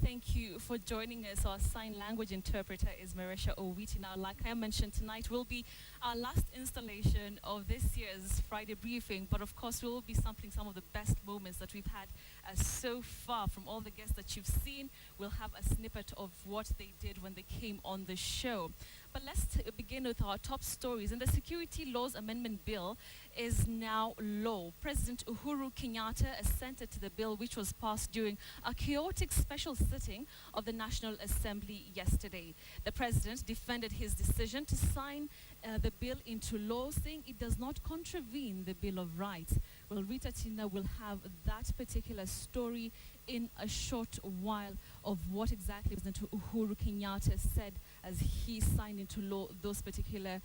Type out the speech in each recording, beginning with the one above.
thank you for joining us. Our sign language interpreter is Marisha Owiti. Now, like I mentioned, tonight will be our last installation of this year's Friday briefing. But of course, we will be sampling some of the best moments that we've had so far from all the guests that you've seen. We'll have a snippet of what they did when they came on the show. But let's begin with our top stories. And the Security Laws Amendment Bill is now law. President Uhuru Kenyatta assented to the bill, which was passed during a chaotic special sitting of the National Assembly yesterday. The president defended his decision to sign the bill into law, saying it does not contravene the Bill of Rights. Well, Rita Tina will have that particular story in a short while of what exactly President Uhuru Kenyatta said as he signed into law those particular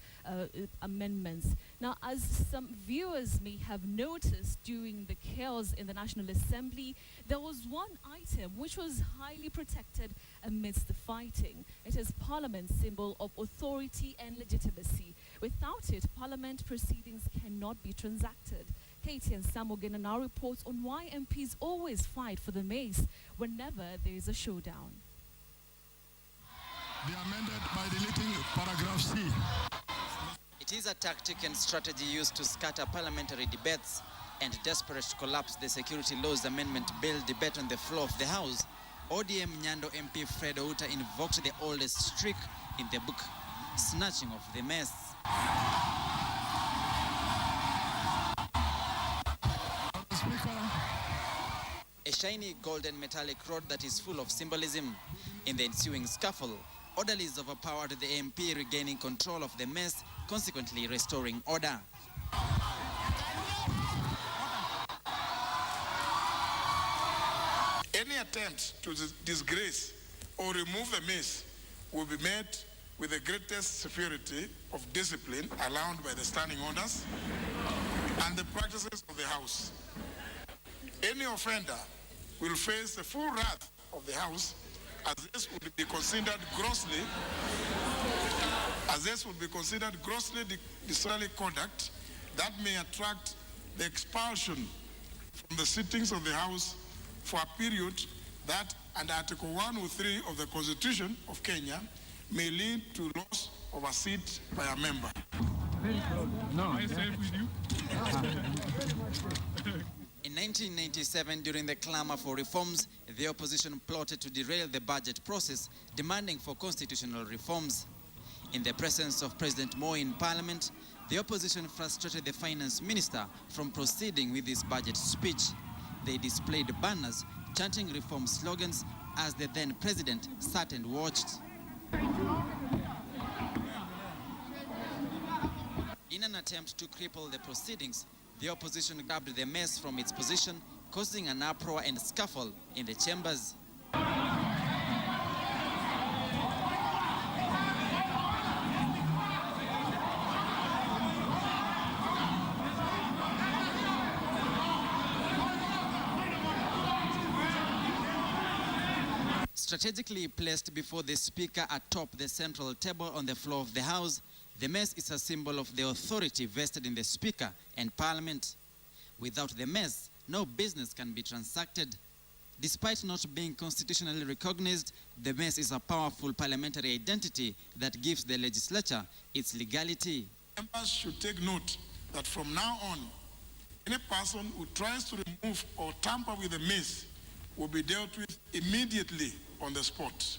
amendments. Now, as some viewers may have noticed during the chaos in the National Assembly, there was one item which was highly protected amidst the fighting. It is Parliament's symbol of authority and legitimacy. Without it, Parliament proceedings cannot be transacted. Katie and Samogena now reports on why MPs always fight for the Mace whenever there is a showdown. Be amended by deleting paragraph C. It is a tactic and strategy used to scatter parliamentary debates and desperate to collapse the Security Laws Amendment Bill debate on the floor of the House. ODM Nyando MP Fred Outa invoked the oldest trick in the book, snatching of the Mace. A shiny golden metallic rod that is full of symbolism. In the ensuing scuffle, orderlies overpowered the MP, regaining control of the Mace, consequently restoring order. Any attempt to disgrace or remove the Mace will be met with the greatest severity of discipline allowed by the standing orders and the practices of the House. Any offender will face the full wrath of the House, as this would be considered grossly disorderly conduct that may attract the expulsion from the sittings of the House for a period that, under Article 103 of the Constitution of Kenya, may lead to loss of a seat by a member. In 1997, during the clamor for reforms, the opposition plotted to derail the budget process, demanding for constitutional reforms. In the presence of President Moi in Parliament, the opposition frustrated the finance minister from proceeding with his budget speech. They displayed banners chanting reform slogans as the then president sat and watched. In an attempt to cripple the proceedings, the opposition grabbed the Mace from its position, causing an uproar and scuffle in the chambers. Strategically placed before the speaker atop the central table on the floor of the House, the Mace is a symbol of the authority vested in the Speaker and Parliament. Without the Mace, no business can be transacted. Despite not being constitutionally recognized, the Mace is a powerful parliamentary identity that gives the legislature its legality. Members should take note that from now on, any person who tries to remove or tamper with the Mace will be dealt with immediately on the spot.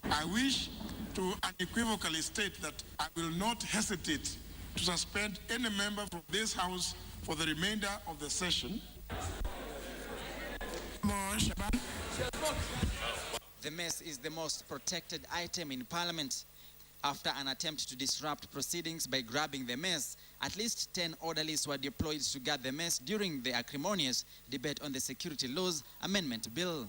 I wish to unequivocally state that I will not hesitate to suspend any member from this House for the remainder of the session. The Mace is the most protected item in Parliament. After an attempt to disrupt proceedings by grabbing the Mace, at least 10 orderlies were deployed to guard the Mace during the acrimonious debate on the Security Laws Amendment Bill.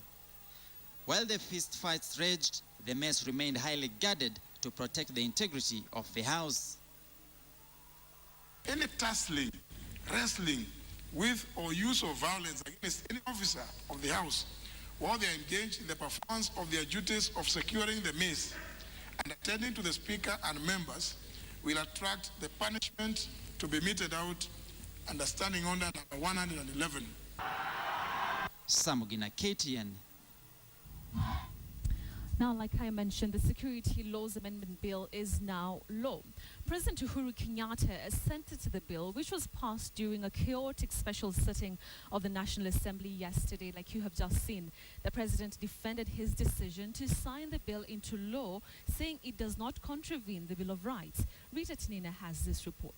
While the fistfights raged, the Mace remained highly guarded to protect the integrity of the House. Any tussling, wrestling with or use of violence against any officer of the House while they are engaged in the performance of their duties of securing the Mace and attending to the Speaker and members will attract the punishment to be meted out under Standing Order number 111. Samugina KTN Now, like I mentioned, the Security Laws Amendment Bill is now law. President Uhuru Kenyatta assented to the bill, which was passed during a chaotic special sitting of the National Assembly yesterday, like you have just seen. The president defended his decision to sign the bill into law, saying it does not contravene the Bill of Rights. Rita Tinina has this report.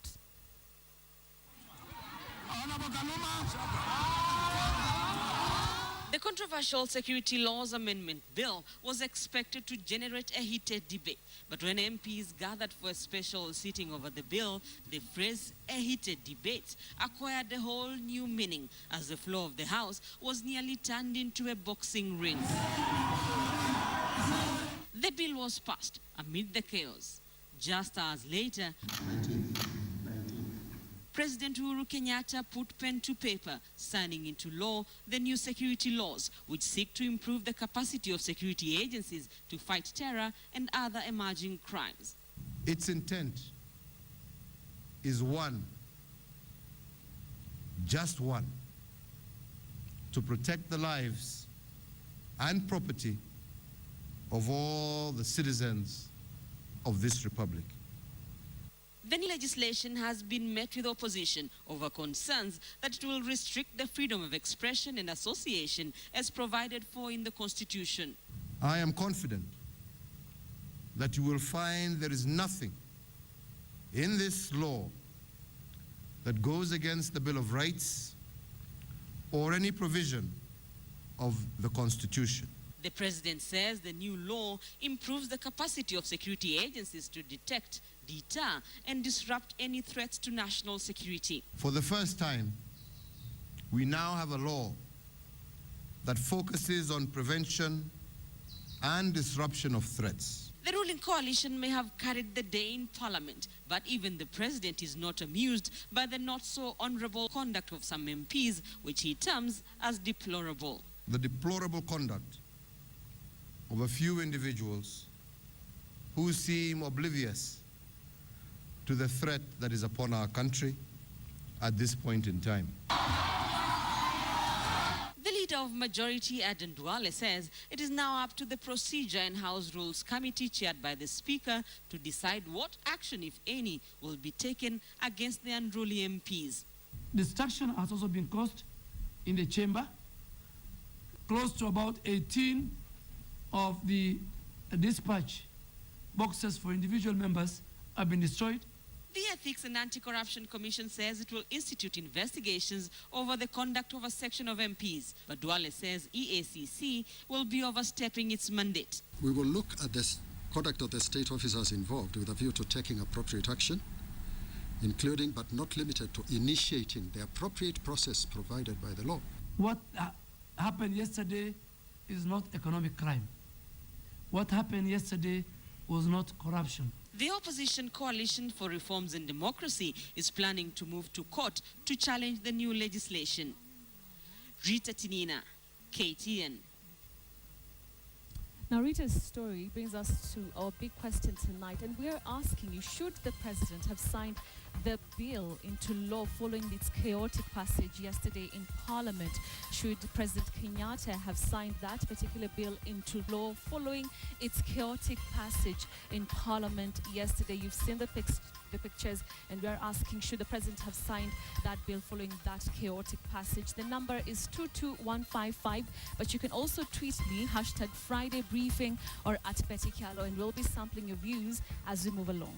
The controversial Security Laws Amendment Bill was expected to generate a heated debate. But when MPs gathered for a special sitting over the bill, the phrase "a heated debate" acquired a whole new meaning as the floor of the House was nearly turned into a boxing ring. The bill was passed amid the chaos. Just hours later, President Uhuru Kenyatta put pen to paper, signing into law the new security laws, which seek to improve the capacity of security agencies to fight terror and other emerging crimes. Its intent is one, just one, to protect the lives and property of all the citizens of this republic. The new legislation has been met with opposition over concerns that it will restrict the freedom of expression and association as provided for in the Constitution. I am confident that you will find there is nothing in this law that goes against the Bill of Rights or any provision of the Constitution. The president says the new law improves the capacity of security agencies to detect, deter, and disrupt any threats to national security. For the first time, we now have a law that focuses on prevention and disruption of threats. The ruling coalition may have carried the day in Parliament, but even the president is not amused by the not-so-honorable conduct of some MPs, which he terms as deplorable. The deplorable conduct of a few individuals who seem oblivious to the threat that is upon our country at this point in time. The leader of Majority, Aden Duale, says it is now up to the Procedure and House Rules Committee chaired by the Speaker to decide what action, if any, will be taken against the unruly MPs. Destruction has also been caused in the chamber. Close to about 18 of the dispatch boxes for individual members have been destroyed. The Ethics and Anti-Corruption Commission says it will institute investigations over the conduct of a section of MPs. But Duale says EACC will be overstepping its mandate. We will look at the conduct of the state officers involved with a view to taking appropriate action, including but not limited to initiating the appropriate process provided by the law. What happened yesterday is not economic crime. What happened yesterday was not corruption. The opposition Coalition for Reforms and Democracy is planning to move to court to challenge the new legislation. Rita Tinina, KTN. Now, Rita's story brings us to our big question tonight, and we're asking you, should the president have signed the bill into law following its chaotic passage yesterday in Parliament? Should President Kenyatta have signed that particular bill into law following its chaotic passage in Parliament yesterday? You've seen the pictures, and we're asking, should the president have signed that bill following that chaotic passage? The number is 22155, but you can also tweet me, #FridayBriefing or @BettyKalo, and we'll be sampling your views as we move along.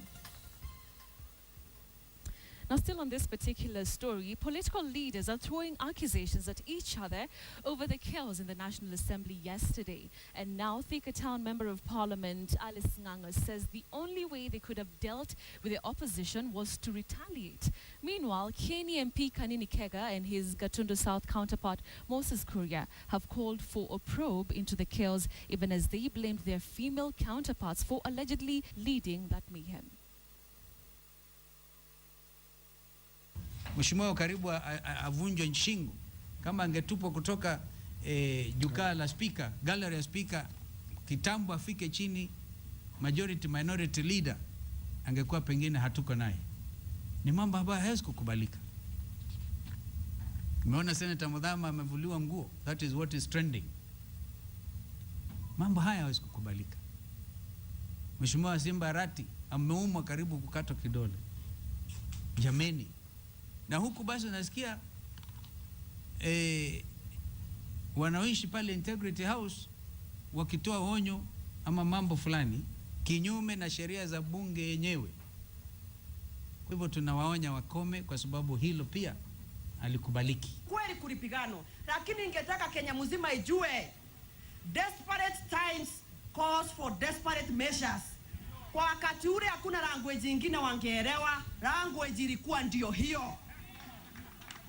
Now, still on this particular story, political leaders are throwing accusations at each other over the chaos in the National Assembly yesterday. And now, Thika Town Member of Parliament Alice Nganga says the only way they could have dealt with the opposition was to retaliate. Meanwhile, Kieni MP Kanini Kega and his Gatundu South counterpart Moses Kuria have called for a probe into the chaos, even as they blamed their female counterparts for allegedly leading that mayhem. Mheshimiwa karibu avunjwe shingo kama angetupwa kutoka jukwaa la speaker, gallery ya speaker, kitambo afike chini, majority minority leader angekuwa pengine hatuko naye. Ni mambo ambayo hawezi kukubalika. Umeona Senator Mudhama amevuliwa nguo. That is what is trending. Mambo haya hawezi kukubalika. Mheshimiwa Simba Arati ameumwa karibu kukatwa kidole. Jameni. Na huku basi nasikia wanaoishi pale Integrity House wakitoa onyo ama mambo fulani kinyume na sheria za bunge yenyewe. Kwa hivyo tunawaonya wakome, kwa sababu hilo pia halikubaliki. Kweli kulipigano, lakini ingetaka Kenya mzima ijue desperate times calls for desperate measures. Kwa wakati ule hakuna language nyingine wangeelewa, language ilikuwa ndio hiyo.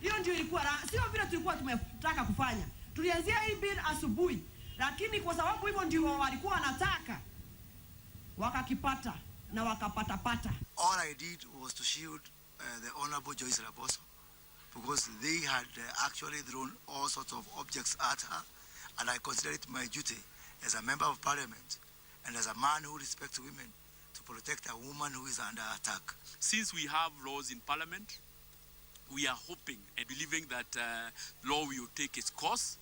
Hiyo ndio ilikuwa, sio vile tulikuwa tumetaka kufanya. Tulianzia hii bill asubuhi, lakini kwa sababu hivyo ndio walikuwa wanataka, wakakipata na wakapata. All I did was to shield the Honorable Joyce Raboso, because they had actually thrown all sorts of objects at her, and I consider it my duty as a member of Parliament and as a man who respects women to protect a woman who is under attack. Since we have laws in Parliament, we are hoping and believing that law will take its course.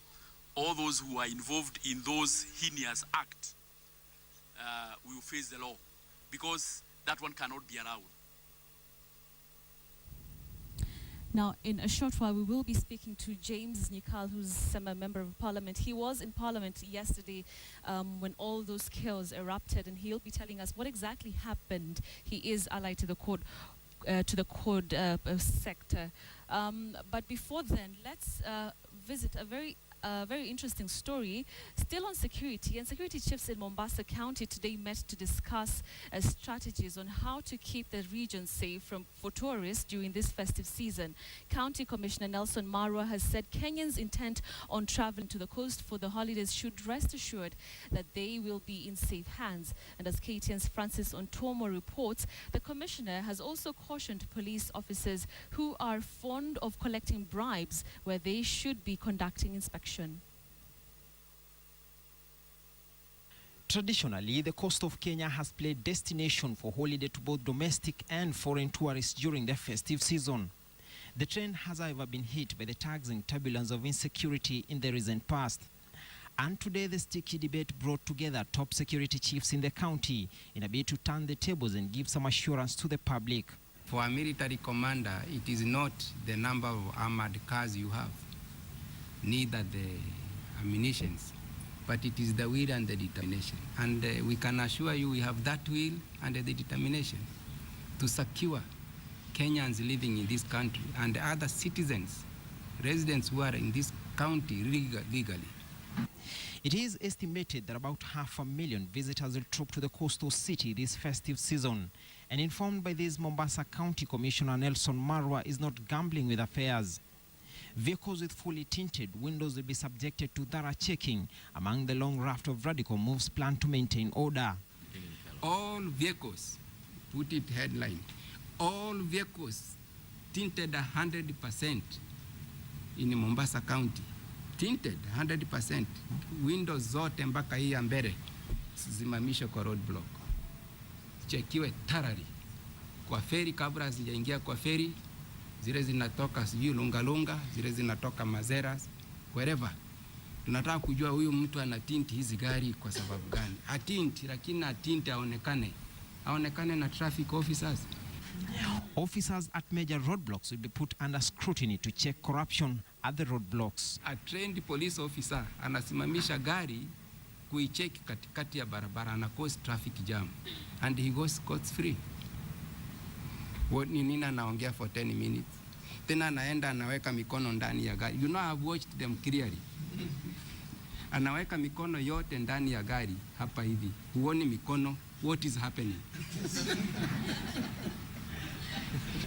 All those who are involved in those heinous acts will face the law, because that one cannot be allowed. Now, in a short while, we will be speaking to James Nyikal, who's Seme Member of Parliament. He was in Parliament yesterday when all those chaos erupted, and he'll be telling us what exactly happened. He is allied to the code sector. But before then, let's visit a very interesting story still on security. And security chiefs in Mombasa County today met to discuss strategies on how to keep the region safe for tourists during this festive season. County Commissioner Nelson Marwa has said Kenyans intent on traveling to the coast for the holidays should rest assured that they will be in safe hands. And as KTN's Francis Ontomo reports, the commissioner has also cautioned police officers who are fond of collecting bribes where they should be conducting inspections. Traditionally, the coast of Kenya has played destination for holiday to both domestic and foreign tourists during the festive season. The trend has, however, been hit by the taxing turbulence of insecurity in the recent past. And today, the sticky debate brought together top security chiefs in the county in a bid to turn the tables and give some assurance to the public. For a military commander, it is not the number of armored cars you have, neither the ammunitions, but it is the will and the determination. And we can assure you we have that will and the determination to secure Kenyans living in this country and other citizens, residents who are in this county legally. It is estimated that about 500,000 visitors will troop to the coastal city this festive season. And informed by this, Mombasa County Commissioner Nelson Marwa is not gambling with affairs. Vehicles with fully tinted windows will be subjected to thorough checking among the long raft of radical moves planned to maintain order. All vehicles, put it headline, all vehicles tinted 100% in Mombasa County. Tinted 100%. Windows zote mpaka hii ya mbele zimamishwe kwa roadblock. Chekiwe thoroughly. Kwa feri kabla hazijaingia kwa feri, zile zinatoka sijui Lungalunga, zile zinatoka Mazeras, wherever. Tunataka kujua huyu mtu anatinti hizi gari kwa sababu gani. Atinti, lakini atinti aonekane na traffic officers. Officers at major roadblocks will be put under scrutiny to check corruption at the roadblocks. A trained police officer anasimamisha gari kuicheki katikati ya barabara na cause traffic jam, and he goes scot free. Nini anaongea for 10 minutes, tena anaenda anaweka mikono ndani ya gari. You know, I've watched them clearly. Anaweka mikono yote ndani ya gari hapa hivi. Huoni mikono? What is happening?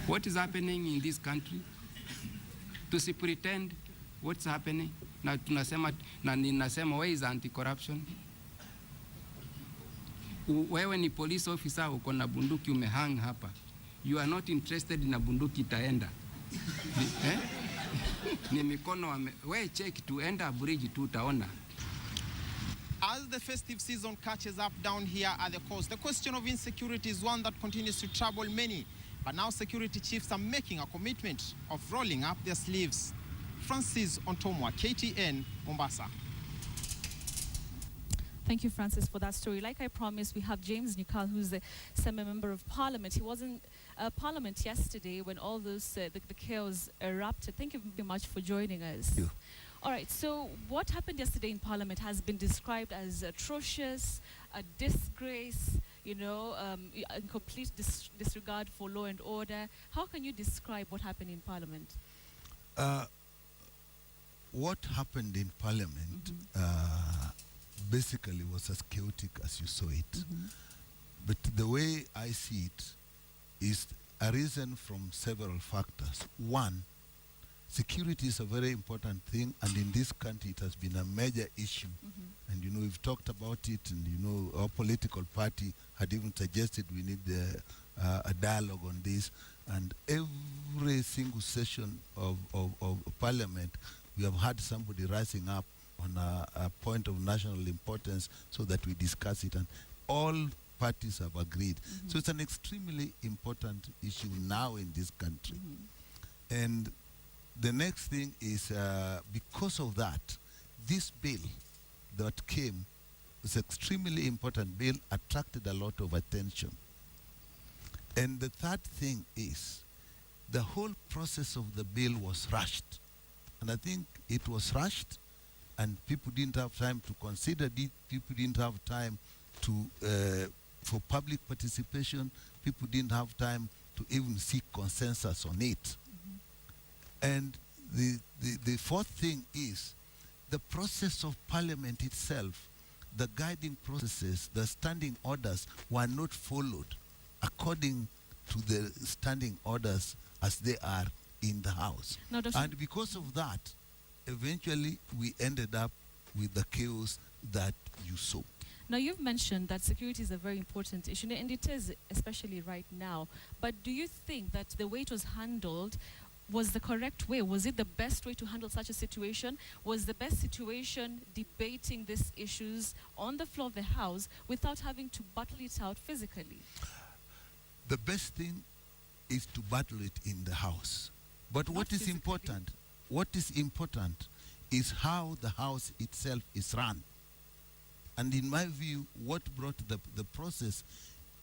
What is happening in this country? Tusipretend what's happening. Na tunasema, na ninasema where is anti-corruption? Wewe ni police officer, uko na bunduki umehang hapa. You are not interested na bunduki itaenda. Ni mikono we check to enda bridge tu utaona. As the festive season catches up down here at the coast, the question of insecurity is one that continues to trouble many. But now security chiefs are making a commitment of rolling up their sleeves. Francis Ontomwa, KTN, Mombasa. Thank you, Francis, for that story. Like I promised, we have James Nyikal, who's the Seme Member of Parliament. He was in Parliament yesterday when all those the chaos erupted. Thank you very much for joining us. Thank you. All right, so what happened yesterday in Parliament has been described as atrocious, a disgrace, in complete disregard for law and order. How can you describe what happened in Parliament? What happened in Parliament basically was as chaotic as you saw it. But the way I see it is arisen from several factors. One, security is a very important thing, and in this country it has been a major issue. And we've talked about it, and our political party had even suggested we need a dialogue on this. And every single session of Parliament, we have had somebody rising up on a point of national importance so that we discuss it, and all parties have agreed. So it's an extremely important issue now in this country. And the next thing is, because of that, this bill that came was extremely important bill, attracted a lot of attention. And the third thing is, the whole process of the bill was rushed. And I think it was rushed, and people didn't have time to consider it. People didn't have time for public participation. People didn't have time to even seek consensus on it. And the fourth thing is, the process of Parliament itself, the guiding processes, the standing orders were not followed according to the standing orders as they are in the House. And because of that, eventually we ended up with the chaos that you saw. Now, you've mentioned that security is a very important issue, and it is, especially right now. But do you think that the way it was handled was the correct way? Was it the best way to handle such a situation? Was the best situation debating these issues on the floor of the House without having to battle it out physically? The best thing is to battle it in the House. But what is important is how the House itself is run. And in my view, what brought the process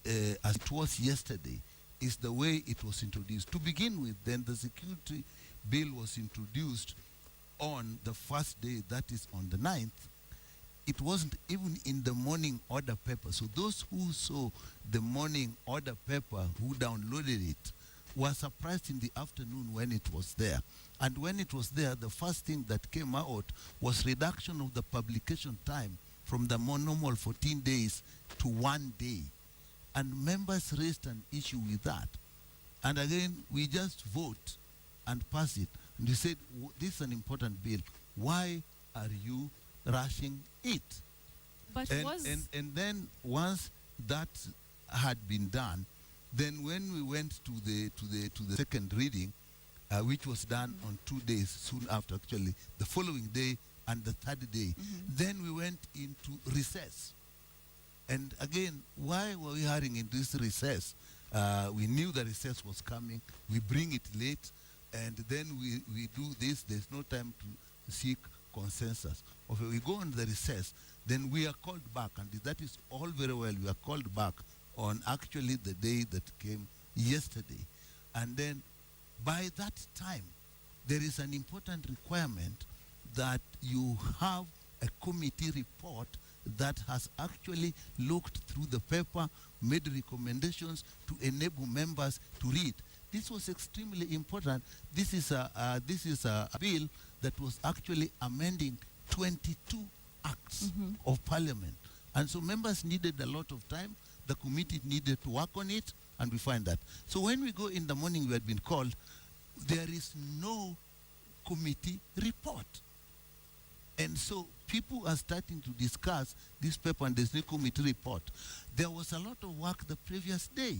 as it was yesterday is the way it was introduced. To begin with, then the security bill was introduced on the first day, that is on the 9th. It wasn't even in the morning order paper. So those who saw the morning order paper, who downloaded it, were surprised in the afternoon when it was there. And when it was there, the first thing that came out was reduction of the publication time from the normal 14 days to 1 day. And members raised an issue with that. And again, we just vote and pass it. And we said, this is an important bill. Why are you rushing it? But and then once that had been done, then when we went to the second reading, which was done on 2 days soon after, actually, the following day and the third day, then we went into recess. And again, why were we hurrying into this recess? We knew the recess was coming. We bring it late, and then we do this. There's no time to seek consensus. Or if we go on the recess, then we are called back, and that is all very well. We are called back on actually the day that came yesterday. And then by that time, there is an important requirement that you have a committee report that has actually looked through the paper, made recommendations to enable members to read. This was extremely important. This is a bill that was actually amending 22 acts of Parliament. And so members needed a lot of time. The committee needed to work on it, and we find that. So when we go in the morning, we had been called, there is no committee report. And so people are starting to discuss this paper, and there's no committee report. There was a lot of work the previous day,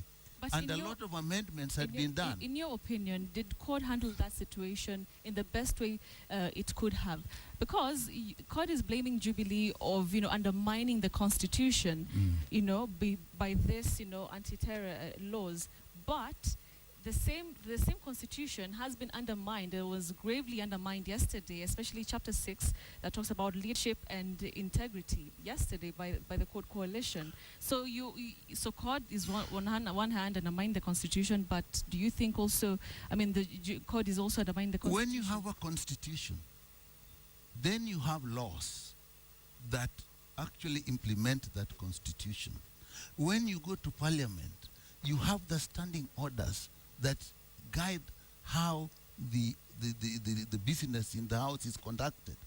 and a lot of amendments had been done. In your opinion, did CORD handle that situation in the best way it could have? Because CORD is blaming Jubilee of undermining the Constitution, by this anti-terror laws, but the same constitution has been undermined. It was gravely undermined yesterday, especially chapter 6 that talks about leadership and integrity yesterday by the court coalition. So so court is one hand undermining the constitution, but do you think also, I mean, the court is also undermining the constitution? When you have a constitution, then you have laws that actually implement that constitution. When you go to parliament, you have the standing orders that guide how the business in the house is conducted.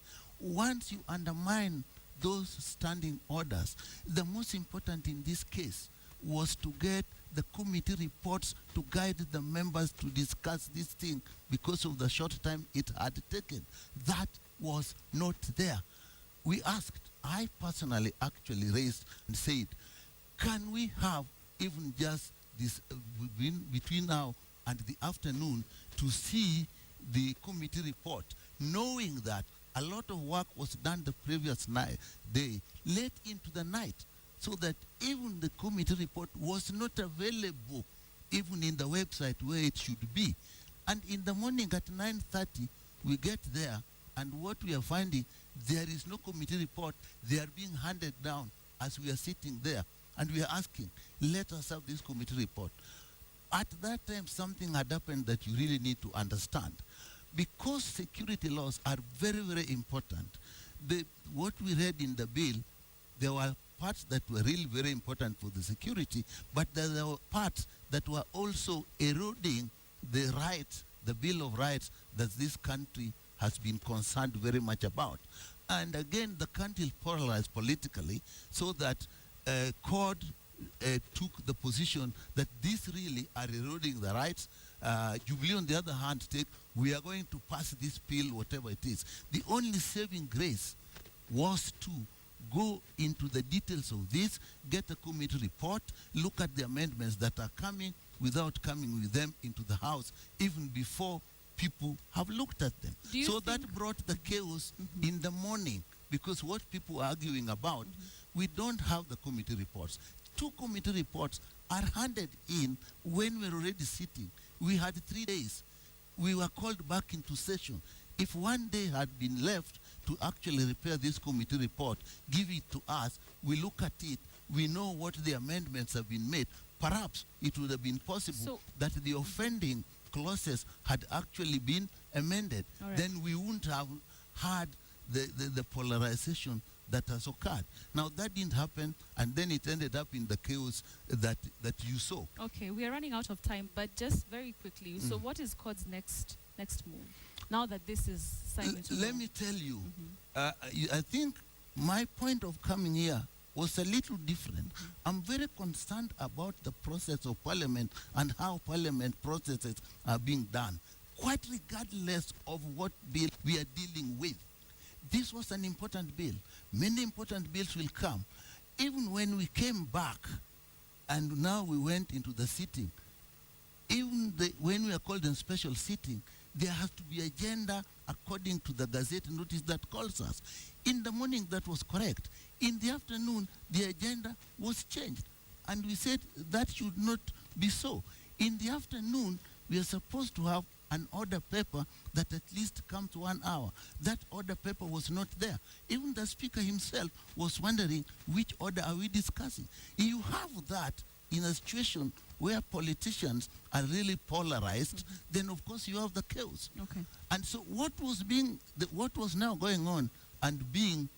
Once you undermine those standing orders, the most important in this case was to get the committee reports to guide the members to discuss this thing because of the short time it had taken. That was not there. We asked, I personally actually raised and said, can we have even just this between now and the afternoon to see the committee report, knowing that a lot of work was done the previous day, late into the night, so that even the committee report was not available even in the website where it should be. And in the morning at 9:30, we get there, and what we are finding, there is no committee report. They are being handed down as we are sitting there. And we are asking, let us have this committee report. At that time, something had happened that you really need to understand. Because security laws are very, very important, what we read in the bill, there were parts that were really very important for the security, but there were parts that were also eroding the rights, the Bill of Rights that this country has been concerned very much about. And again, the country is polarized politically, so that court took the position that these really are eroding the rights. Jubilee, on the other hand, we are going to pass this bill, whatever it is. The only saving grace was to go into the details of this, get a committee report, look at the amendments that are coming without coming with them into the House, even before people have looked at them. So that brought the chaos in the morning, because what people are arguing about, we don't have the committee reports. 2 committee reports are handed in when we're already sitting. We had 3 days. We were called back into session. If 1 day had been left to actually repair this committee report, give it to us, we look at it, we know what the amendments have been made, perhaps it would have been possible that the offending clauses had actually been amended. Then we wouldn't have had the polarization that has occurred. Now that didn't happen, and then it ended up in the chaos that you saw. Okay, we are running out of time, but just very quickly, so what is CORD's next move now that this is signed into law? Let me tell you, I think my point of coming here was a little different. I'm very concerned about the process of Parliament and how Parliament processes are being done, quite regardless of what bill we are dealing with. This was an important bill. Many important bills will come. Even when we came back and now we went into the sitting, even when we are called in special sitting, there has to be agenda according to the Gazette notice that calls us. In the morning, that was correct. In the afternoon, the agenda was changed. And we said that should not be so. In the afternoon, we are supposed to have an order paper that at least comes 1 hour. That order paper was not there. Even the Speaker himself was wondering, which order are we discussing? You have that in a situation where politicians are really polarized, then of course you have the chaos. Okay. And so what was now going on and being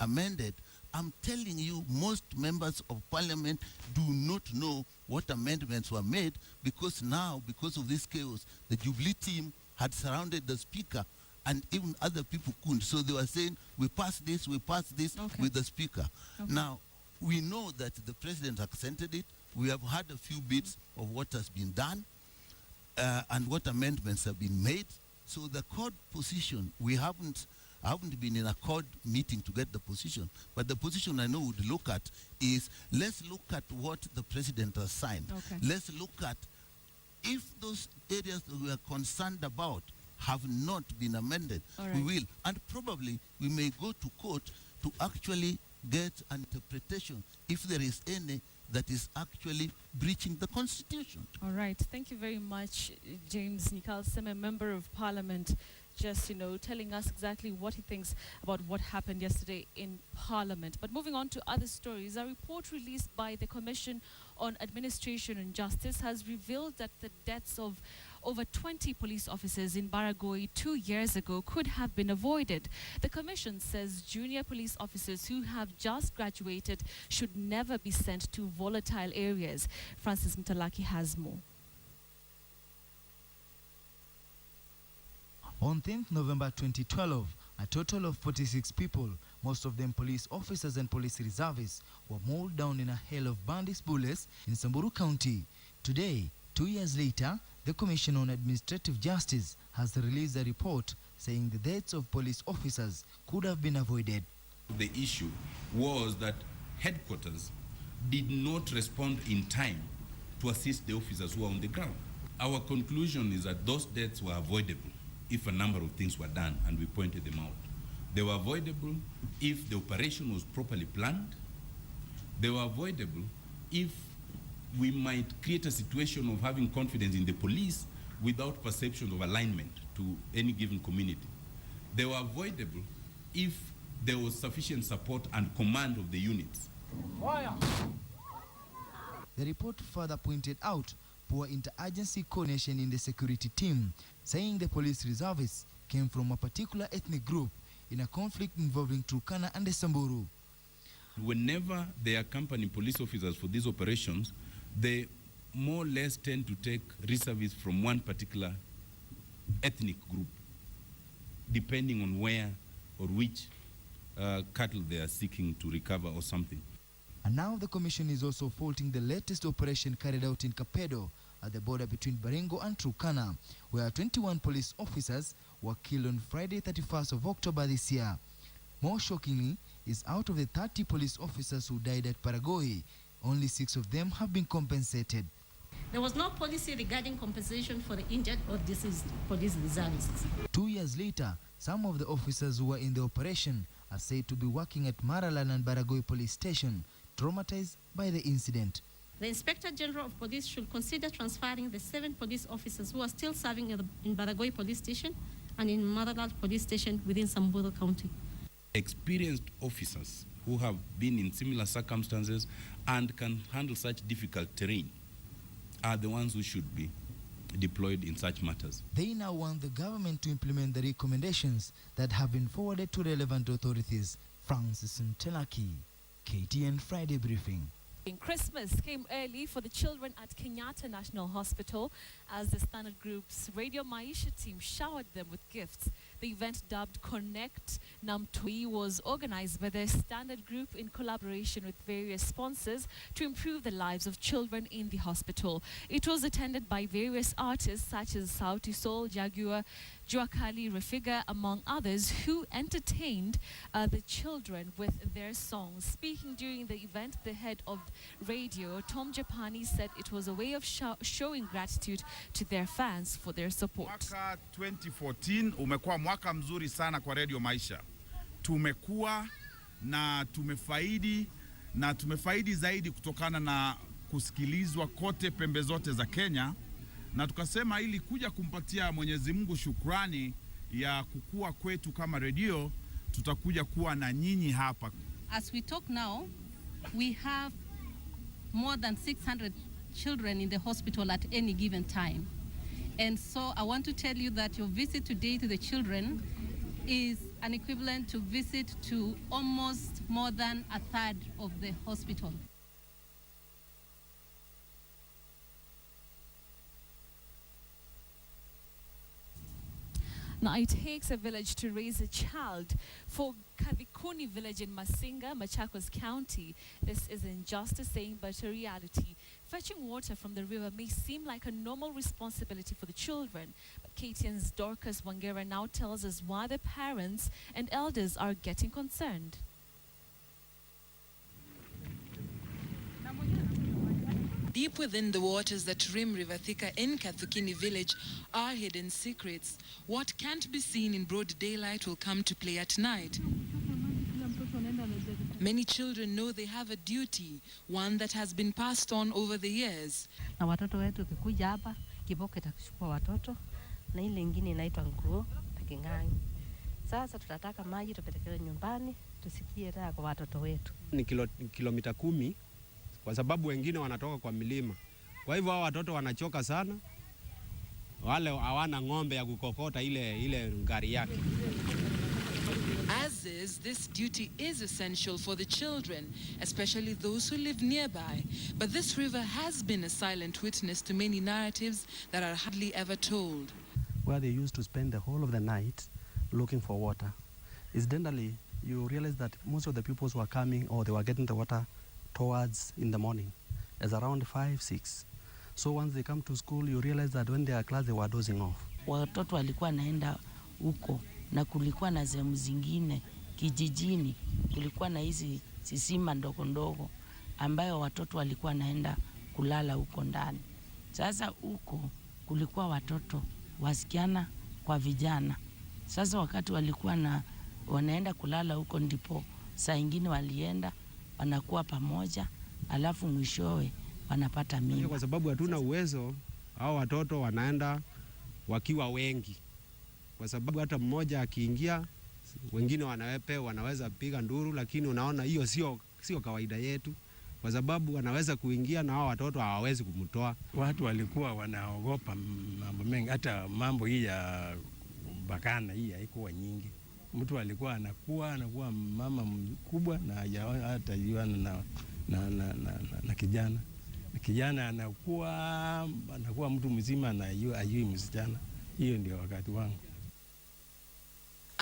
amended, I'm telling you, most members of Parliament do not know what amendments were made, because now, because of this chaos, the Jubilee team had surrounded the Speaker, and even other people couldn't. So they were saying, we pass this with the Speaker. Now, we know that the President accented it. We have had a few bits of what has been done and what amendments have been made. So the court position, I haven't been in a court meeting to get the position, but the position I know would look at is, let's look at what the President has signed. Let's look at if those areas that we are concerned about have not been amended, we will. And probably we may go to court to actually get an interpretation, if there is any, that is actually breaching the Constitution. All right. Thank you very much, James Nyikal, Seme Member of Parliament, just, telling us exactly what he thinks about what happened yesterday in Parliament. But moving on to other stories, a report released by the Commission on Administration and Justice has revealed that the deaths of over 20 police officers in Baragoy 2 years ago could have been avoided. The Commission says junior police officers who have just graduated should never be sent to volatile areas. Francis Mtalaki has more. On 10th November 2012, a total of 46 people, most of them police officers and police reservists, were mauled down in a hail of bandits' bullets in Samburu County. Today, 2 years later, the Commission on Administrative Justice has released a report saying the deaths of police officers could have been avoided. The issue was that headquarters did not respond in time to assist the officers who are on the ground. Our conclusion is that those deaths were avoidable if a number of things were done, and we pointed them out. They were avoidable if the operation was properly planned. They were avoidable if we might create a situation of having confidence in the police without perception of alignment to any given community. They were avoidable if there was sufficient support and command of the units. The report further pointed out poor interagency coordination in the security team, saying the police reservists came from a particular ethnic group in a conflict involving Turkana and the Samburu. Whenever they accompany police officers for these operations, they more or less tend to take reservists from one particular ethnic group, depending on where or which cattle they are seeking to recover or something. And now the Commission is also faulting the latest operation carried out in Kapedo at the border between Baringo and Turkana, where 21 police officers were killed on Friday, 31st of October this year. More shockingly is out of the 30 police officers who died at Baragoy, only 6 of them have been compensated. There was no policy regarding compensation for the injured or deceased police reservists. 2 years later, some of the officers who were in the operation are said to be working at Maralan and Baragoy police station, traumatized by the incident. The Inspector General of Police should consider transferring the 7 police officers who are still serving in Baragoy police station and in Maralal police station within Samburu County. Experienced officers who have been in similar circumstances and can handle such difficult terrain are the ones who should be deployed in such matters. They now want the government to implement the recommendations that have been forwarded to relevant authorities. Francis Mtalaki, KTN Friday Briefing. Christmas came early for the children at Kenyatta National Hospital as the Standard Group's Radio Maisha team showered them with gifts. The event, dubbed Connect Namtoi, was organized by the Standard Group in collaboration with various sponsors to improve the lives of children in the hospital. It was attended by various artists such as Sauti Sol, Jaguar, Juakali, Refiga, among others, who entertained the children with their songs. Speaking during the event, the head of radio, Tom Japani, said it was a way of showing gratitude to their fans for their support. Mwaka 2014 umekuwa mwaka mzuri sana kwa Radio Maisha. Tumekuwa na tumefaidi zaidi kutokana na kusikilizwa kote pembe zote za Kenya, na tukasema ili kuja kumpatia Mwenyezi Mungu shukrani ya kukua kwetu kama radio, tutakuja kuwa na nyinyi hapa. As we talk now, we have more than 600 children in the hospital at any given time. And so I want to tell you that your visit today to the children is an equivalent to visit to almost more than a third of the hospital. Now, it takes a village to raise a child. For Kadhikuni village in Masinga, Machakos County, this isn't just a saying but a reality. Fetching water from the river may seem like a normal responsibility for the children, but KTN's Dorcas Wangera now tells us why the parents and elders are getting concerned. Deep within the waters that rim River Thika in Kathukini village are hidden secrets. What can't be seen in broad daylight will come to play at night. Many children know they have a duty, one that has been passed on over the years. Na watoto wetu kikuja hapa, kiboko itachukua watoto, na ile ingine inaitwa nguo na kingangi. Sasa tutataka maji tupeleke nyumbani, tusikie raha kwa watoto wetu. Ni kilomita 10 kwa sababu wengine wanatoka kwa milima. Kwa hivyo hao watoto wanachoka sana. Wale hawana ng'ombe ya kukokota ile ngari yake. As is, this duty is essential for the children, especially those who live nearby. But this river has been a silent witness to many narratives that are hardly ever told. Where they used to spend the whole of the night looking for water. Incidentally, you realize that most of the pupils were coming or they were getting the water towards in the morning, as around 5, 6. So once they come to school, you realize that when they are class, they were dozing off. Watoto walikuwa naenda huko, na kulikuwa na sehemu zingine kijijini, kulikuwa na hizi sisima ndogo ndogo ambayo watoto walikuwa naenda kulala huko ndani. Sasa huko kulikuwa watoto wasichana kwa vijana. Sasa wakati walikuwa wanaenda kulala huko, ndipo saa ingine walienda wanakuwa pamoja, alafu mwishowe wanapata mimba. Kwa sababu hatuna uwezo, hao watoto wanaenda wakiwa wengi. Kwa sababu hata mmoja akiingia, wengine wanaweza piga nduru, lakini unaona hiyo sio kawaida yetu. Kwa sababu wanaweza kuingia na hao watoto hawawezi kumtoa. Watu walikuwa wanaogopa mambo mengi, hata mambo hii ya bakana hii haikuwa nyingi. Mtu alikuwa anakuwa mama mkubwa na hata yuana na kijana. Kijana anakuwa mtu mzima na ajui msichana. Hiyo ndio wakati wangu.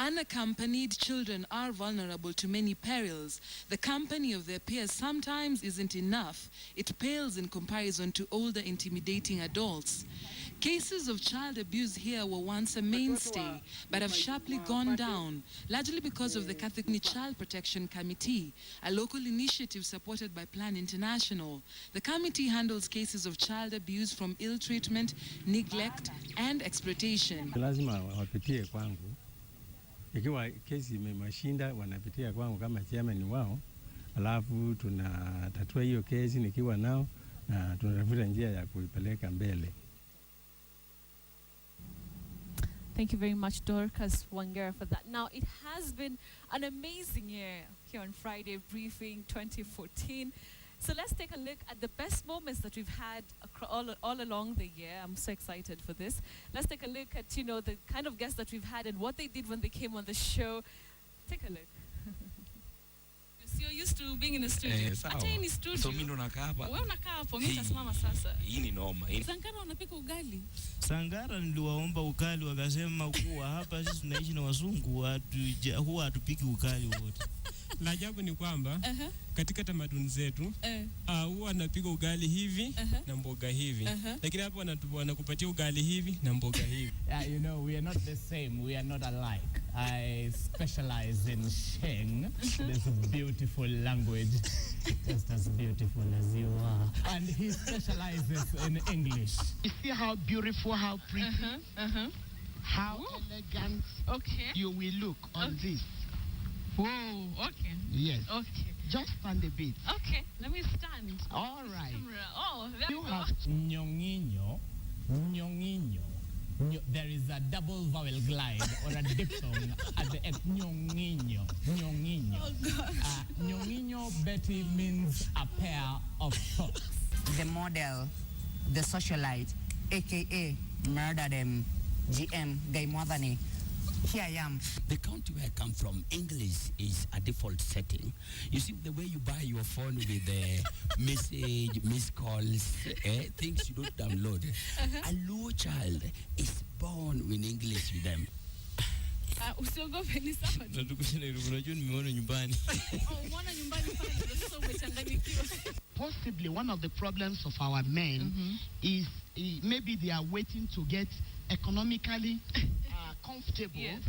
Unaccompanied children are vulnerable to many perils. The company of their peers sometimes isn't enough. It pales in comparison to older, intimidating adults. Cases of child abuse here were once a mainstay, but have sharply gone down, largely because of the Catholic Child Protection Committee, a local initiative supported by Plan International. The committee handles cases of child abuse from ill treatment, neglect, and exploitation. Lazima wapitie kwangu. Ikiwa kesi imemashinda, wanapitia kwangu kama chairman wao, alafu tunatatua hiyo kesi nikiwa nao na tunatafuta njia ya kuipeleka mbele. Thank you very much, Dorcas Wangera, for that. Now, it has been an amazing year here on Friday Briefing 2014. So let's take a look at the best moments that we've had all along the year. I'm so excited for this. Let's take a look at, the kind of guests that we've had and what they did when they came on the show. Take a look. You're used to being in the studio. Hata hii ni studio. So mimi ndo nakaa hapa. Wewe unakaa hapo, mimi nitasimama sasa. Hii ni noma. Sangara wanapika ugali. Sangara niliwaomba ugali wakasema kuwa hapa sisi tunaishi na wazungu, huwa hatupiki ugali wote. La ajabu ni kwamba katika tamaduni zetu huwa wanapika ugali hivi na mboga hivi. Lakini hapa wanakupatia ugali hivi na mboga hivi. Yeah, we are not the same. We are not alike. I specialize in Sheng, this beautiful language, just as beautiful as you are. And he specializes in English. You see how beautiful, how pretty, how elegant you will look on this. Whoa, okay. Yes. Okay. Just stand a bit. Okay, let me stand. All right. Oh, there you go. have Nyonginyo, nyonginyo. There is a double vowel glide or a diphthong at the end. Nyonginyo, nyonginyo. Oh, gosh. Nyonginyo, Betty, means a pair of socks. The model, the socialite, a.k.a. Murder Them, GM, Guy Mwadhani. Here I am. The country where I come from, English is a default setting. You see, the way you buy your phone with the message, missed calls, things you don't download. A low child is born with English with them. Usiogope ni sawa. Unajua nimeona nyumbani. Umeona nyumbani pale ndio sasa umechanganyikiwa. Possibly one of the problems of our men is maybe they are waiting to get economically comfortable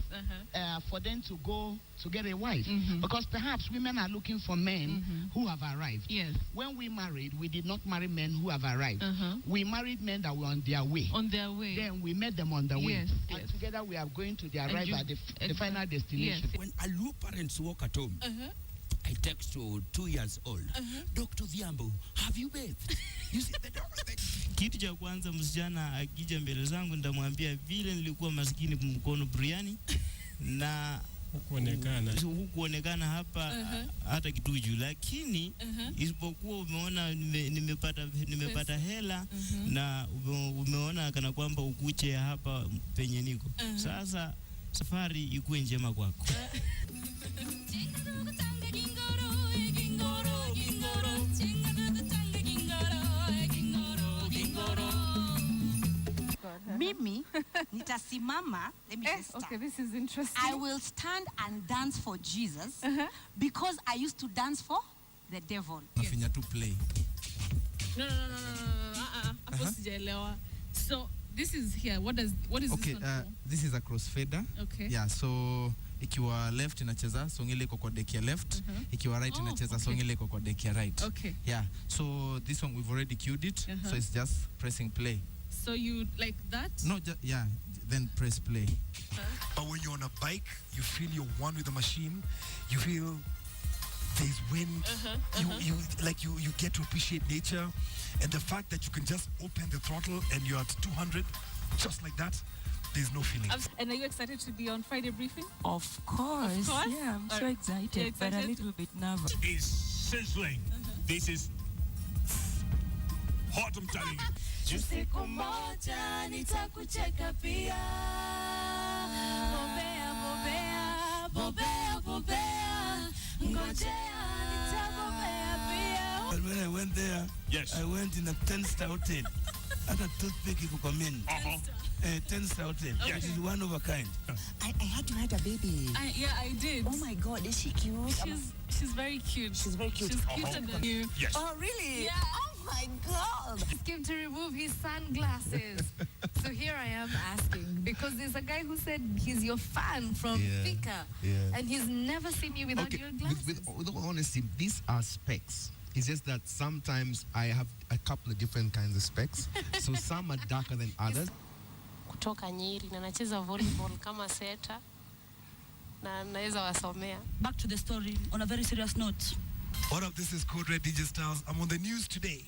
for them to go to get a wife. Because perhaps women are looking for men who have arrived. Yes. When we married, we did not marry men who have arrived. We married men that were on their way. On their way. Then we met them on the way. Yes. And together we are going to the arrival at the final destination. When Alu parents walk at home, I text to 2 years old. Dr. Dhiambo, have you bathed? You see, Kitu cha kwanza msichana akija mbele zangu nitamwambia vile nilikuwa maskini mkono buriani na hukuonekana hapa hata kituju, lakini isipokuwa umeona nimepata hela na umeona kana kwamba ukuche hapa penye niko. Sasa safari ikuwe njema kwako. Mimi nitasimama. Let me just start. Okay, this is interesting. I will stand and dance for Jesus because I used to dance for the devil. Nafinya to play. No. Hapo sijaelewa. So this is here. What is this one for? This is a crossfader. Okay. Yeah, so ikiwa left inacheza song ile iko kwa deck ya left, ikiwa right inacheza song ile iko kwa deck ya right. Okay. Yeah, so this one we've already queued it, so it's just pressing play. So you like that? No, then press play. But when you're on a bike, you feel you're one with the machine. You feel there's wind. You get to appreciate nature, and the fact that you can just open the throttle and you're at 200, just like that. There's no feeling. And are you excited to be on Friday briefing? Of course. Yeah, I'm so excited, but a little bit nervous. It's sizzling. This is hot, I'm telling you. Siku moja nitakucheka pia. Bobea. Ngojea nitabobea pia. When I went there, I went in a 10-star hotel. At a toothpick you could come in. 10-star hotel. It is one of a kind. I heard you had a baby. Yeah, I did. Oh my God, is she cute? She's very cute. She's very cute. She's cuter than you. Yes. Oh, really? Yeah. Oh my God. Ask him to remove his sunglasses. So here I am asking, because there's a guy who said he's your fan from Thika, and he's never seen you without your glasses. With all honesty, these are specs. It's just that sometimes I have a couple of different kinds of specs. So some are darker than others. Kutoka Nyeri na nacheza volleyball kama seta na naweza wasomea. Back to the story on a very serious note. What up, this is Code Red DJ Styles. I'm on the news today.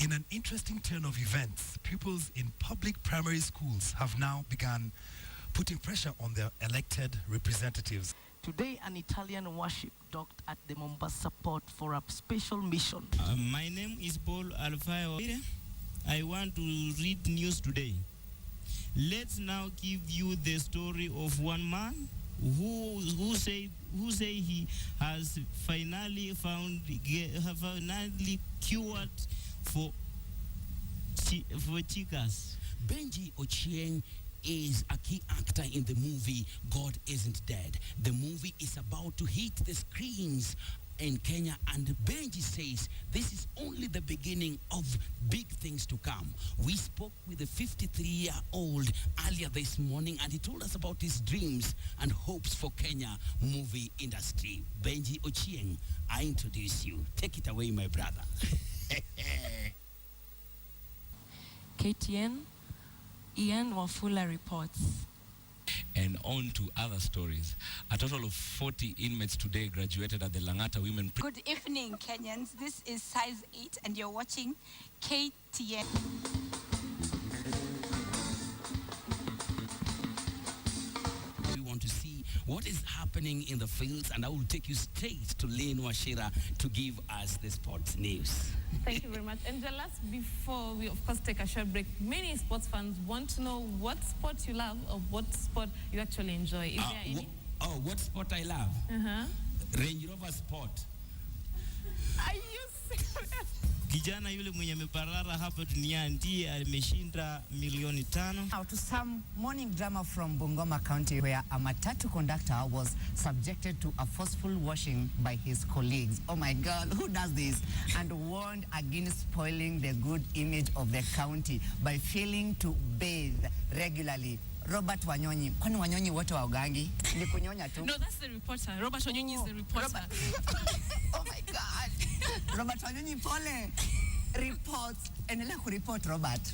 In an interesting turn of events, pupils in public primary schools have now begun putting pressure on their elected representatives. Today, an Italian warship docked at the Mombasa port for a special mission. My name is Paul Alfayo. I want to read news today. Let's now give you the story of one man who say he has finally cured for chicas. Benji Ochieng is a key actor in the movie God Isn't Dead. The movie is about to hit the screens in Kenya, and Benji says this is only the beginning of big things to come. We spoke with a 53-year-old earlier this morning, and he told us about his dreams and hopes for Kenya movie industry. Benji Ochieng, I introduce you. Take it away, my brother. KTN, Ian Wafula reports. And on to other stories. A total of 40 inmates today graduated at the Langata Women. Good evening, Kenyans. This is Size 8, and you're watching KTN. We want to see what is happening in the fields, and I will take you straight to Lane Washira to give us the sports news. Thank you very much. And just before we, of course, take a short break, many sports fans want to know what sport you love or what sport you actually enjoy. Is there any? What sport I love? Range Rover Sport. Are you serious? Kijana yule mwenye ameparara hapa duniani ndiye ameshinda milioni 5. Now to some morning drama from Bungoma County, where a matatu conductor was subjected to a forceful washing by his colleagues. Oh my God, who does this? And warned against spoiling the good image of the county by failing to bathe regularly. Robert Wanyonyi. Kwani Wanyonyi wote wa ugangi? Ni kunyonya tu. No, that's the reporter. Robert Wanyonyi is the reporter. Oh my God. Robert Wanyonyi pole. Reports. Endelea kureport, Robert.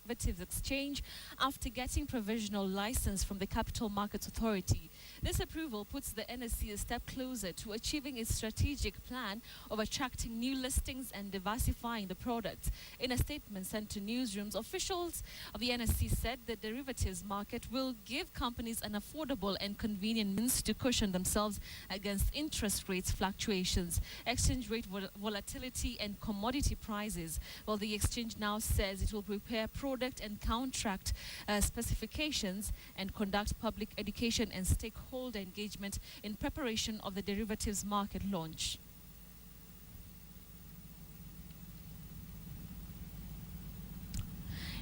Exchange after getting provisional license from the Capital Markets Authority. This approval puts the NSC a step closer to achieving its strategic plan of attracting new listings and diversifying the products. In a statement sent to newsrooms, officials of the NSC said the derivatives market will give companies an affordable and convenient means to cushion themselves against interest rates fluctuations, exchange rate volatility, and commodity prices. Well, the exchange now says it will prepare product and contract specifications and conduct public education and stakeholder engagement in preparation of the derivatives market launch.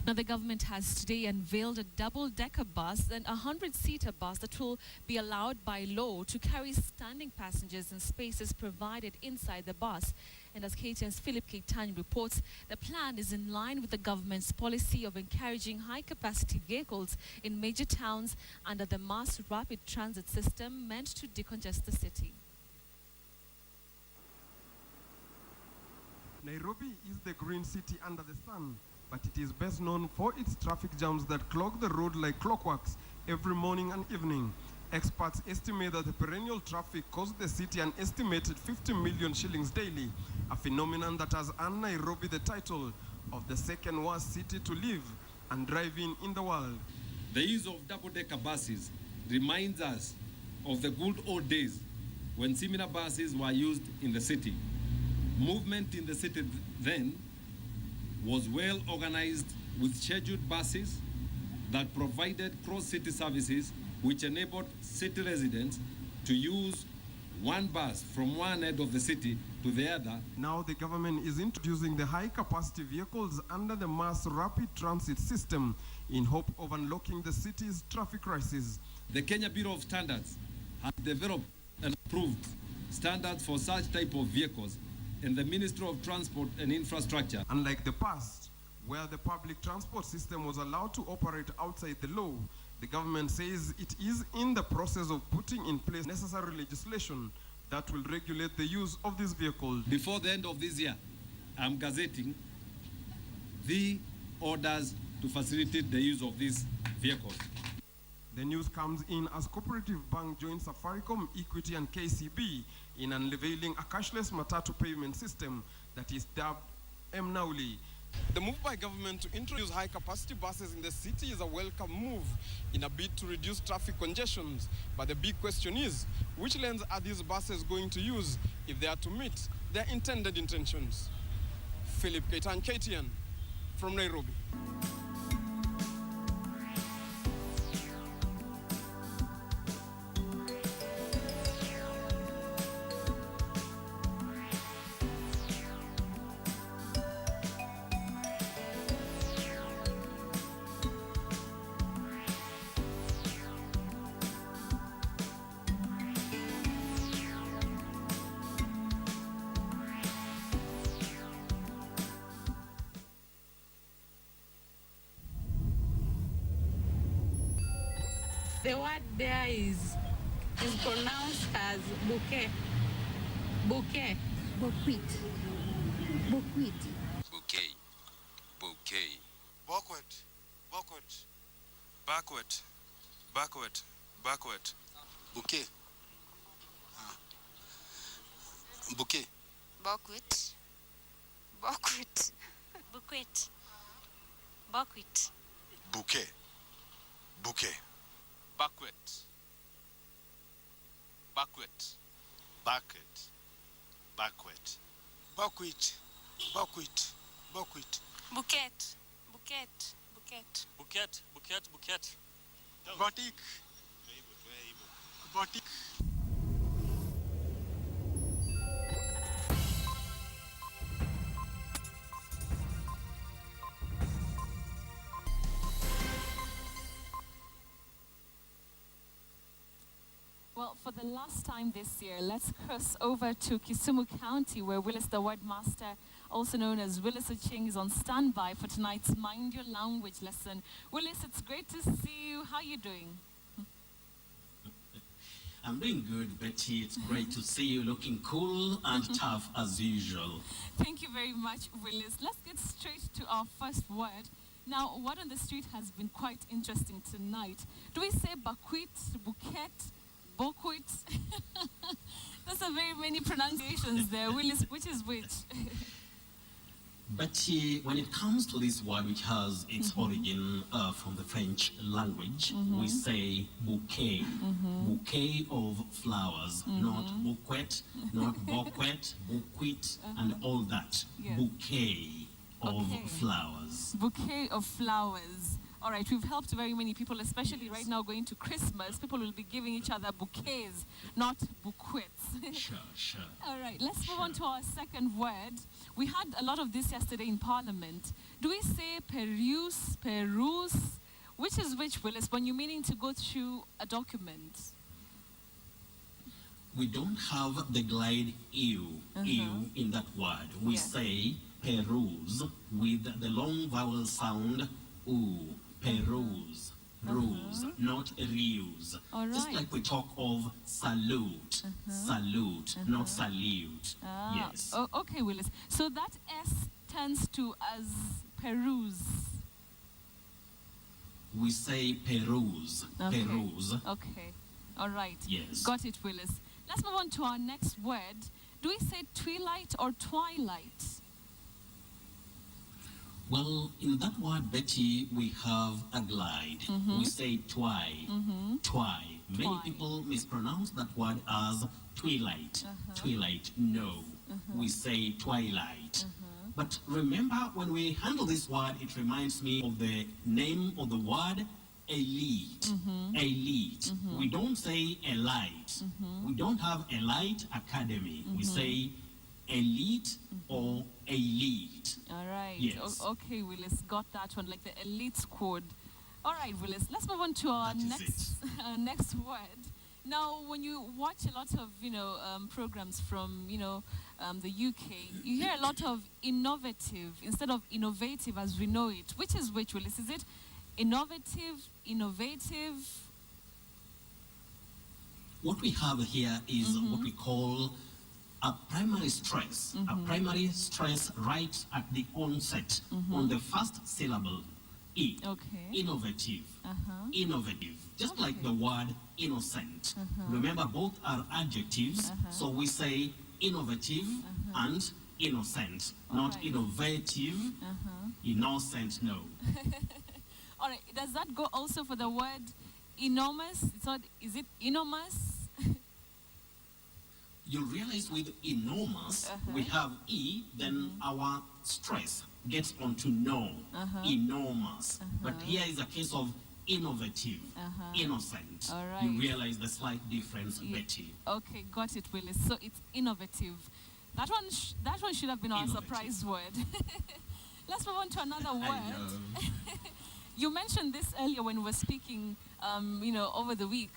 Now, the government has today unveiled a double-decker bus and a 100-seater bus that will be allowed by law to carry standing passengers in spaces provided inside the bus. And as KTN's Philip Keitany reports, the plan is in line with the government's policy of encouraging high-capacity vehicles in major towns under the mass rapid transit system meant to decongest the city. Nairobi is the green city under the sun, but it is best known for its traffic jams that clog the road like clockworks every morning and evening. Experts estimate that the perennial traffic costs the city an estimated 50 million shillings daily, a phenomenon that has earned Nairobi the title of the second worst city to live and drive in the world. The use of double-decker buses reminds us of the good old days when similar buses were used in the city. Movement in the city then was well organized with scheduled buses that provided cross-city services which enabled city residents to use one bus from one end of the city to the other. Now the government is introducing the high-capacity vehicles under the mass rapid transit system in hope of unlocking the city's traffic crisis. The Kenya Bureau of Standards has developed and approved standards for such type of vehicles, and the Ministry of Transport and Infrastructure. Unlike the past, where the public transport system was allowed to operate outside the law, the government says it is in the process of putting in place necessary legislation that will regulate the use of these vehicles. Before the end of this year, I'm gazetting the orders to facilitate the use of these vehicles. The news comes in as Cooperative Bank joins Safaricom, Equity and KCB in unveiling a cashless Matatu payment system that is dubbed M-Nauli. The move by government to introduce high-capacity buses in the city is a welcome move in a bid to reduce traffic congestions. But the big question is, which lanes are these buses going to use if they are to meet their intended intentions? Philip Keitany, KTN, from Nairobi. The word there is pronounced as bouquet. Bouquet. Bouquet. Bouquet. Bouquet. Bouquet. Backward. Backward. Backward. Backward. Backward. Bouquet. Bouquet. Backward. Backward. Bouquet. Backward. Bouquet. Bouquet. Backward. Backward. Backward. Backward. Backward. Backward. Backward. Bouquet. Bouquet. Bouquet. Bouquet. Bouquet. Bouquet. Batik. Batik. Well, for the last time this year, let's cross over to Kisumu County, where Willis the Word Master, also known as Willis Ocheng, is on standby for tonight's Mind Your Language lesson. Willis, it's great to see you. How are you doing? I'm doing good, Betty. It's great to see you looking cool and tough as usual. Thank you very much, Willis. Let's get straight to our first word. Now, word on the street has been quite interesting tonight. Do we say bakwit, bouquet, bookquit. That's a very many pronunciations there. Willis, which is which? But when it comes to this word, which has its origin from the French language, we say bouquet, bouquet of flowers, not bouquet, not bouquet, bouquet, and all that. Yeah. Bouquet of flowers. Bouquet of flowers. All right, we've helped very many people, especially right now going to Christmas. People will be giving each other bouquets, not bouquets. Sure. All right, let's move on to our second word. We had a lot of this yesterday in Parliament. Do we say peruse? Which is which, Willis, when you're meaning to go through a document? We don't have the glide ew in that word. We say peruse with the long vowel sound oo. Peruse, ruse, not reuse. All right. Just like we talk of salute, salute, not salute. Yes. Oh, okay, Willis. So that S turns to as peruse. We say peruse, peruse. Okay. All right. Yes. Got it, Willis. Let's move on to our next word. Do we say twilight or twilight? Well, in that word, Betty, we have a glide. We say twi, twi. Many people mispronounce that word as twilight. Twilight, no. We say twilight. But remember, when we handle this word, it reminds me of the name of the word elite. Elite. We don't say elite. We don't have elite academy. We say elite or elite. All right. Yes. Okay, Willis, got that one, like the elite squad. All right, Willis, let's move on to our next word. Now, when you watch a lot of, programs from, the UK, you hear a lot of innovative instead of innovative as we know it. Which is which, Willis? Is it innovative, innovative? What we have here is what we call a primary stress. A primary stress right at the onset on the first syllable. E. Okay. Innovative. Innovative. Just like the word innocent. Remember, both are adjectives, so we say innovative and innocent. Not innovative, innocent, no. All right, does that go also for the word enormous? Is it enormous? You'll realize with enormous, we have E, then our stress gets onto no, enormous. But here is a case of innovative, innocent. All right. You realize the slight difference, Betty. Okay, got it, Willis. So it's innovative. That one should have been our surprise word. Let's move on to another word. You mentioned this earlier when we were speaking, over the week.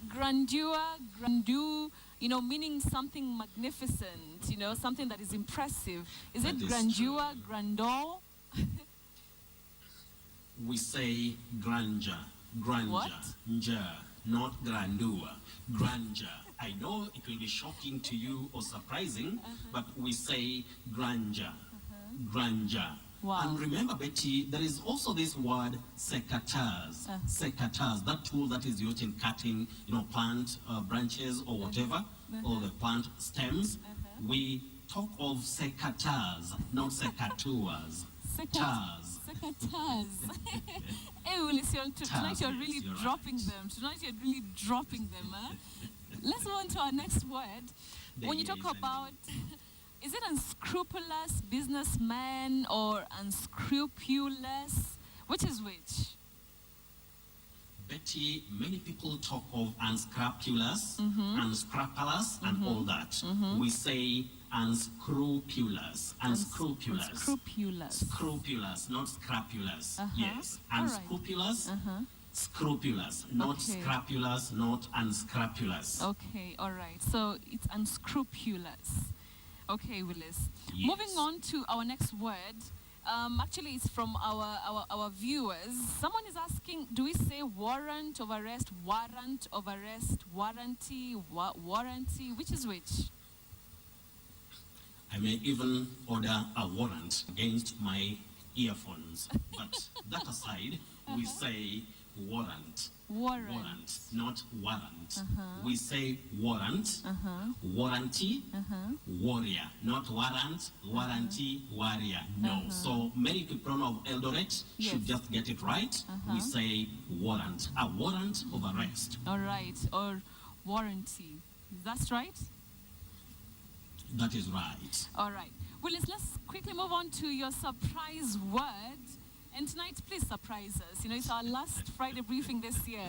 Grandeur, meaning something magnificent, something that is impressive. Is it grandeur, grandeur? We say grandeur, What? not grandeur, grandeur. I know it will be shocking to you or surprising, but we say grandeur, grandeur. Wow. And remember, Betty, there is also this word secateurs. Secateurs, that tool that is used in cutting, plant branches or whatever, or the plant stems. We talk of secateurs, not secateurs. Secateurs. Hey, Willis, tonight you're really dropping them. Tonight you're really dropping them, huh? Let's move on to our next word. When you talk about, is it unscrupulous businessman or unscrupulous? Which is which? Betty, many people talk of unscrupulous, unscrupulous, and all that. We say unscrupulous, unscrupulous. Scrupulous, not scrupulous. Yes, unscrupulous, scrupulous, not scrupulous, not unscrupulous. Okay, all right. So it's unscrupulous. Okay, Willis. Yes. Moving on to our next word. Actually, it's from our viewers. Someone is asking, do we say warrant of arrest, warrant of arrest, warranty, warranty? Which is which? I may even order a warrant against my earphones. But that aside, we say warrant. Warrant. Warrant, not warrant. We say warrant, warranty, warrior, not warrant, warranty, warrior. No. So many people of Eldoret should just get it right. We say warrant, a warrant of arrest. All right, or warranty. That's right? That is right. All right. Willis, let's quickly move on to your surprise word. And tonight, please surprise us. You know, it's our last Friday briefing this year.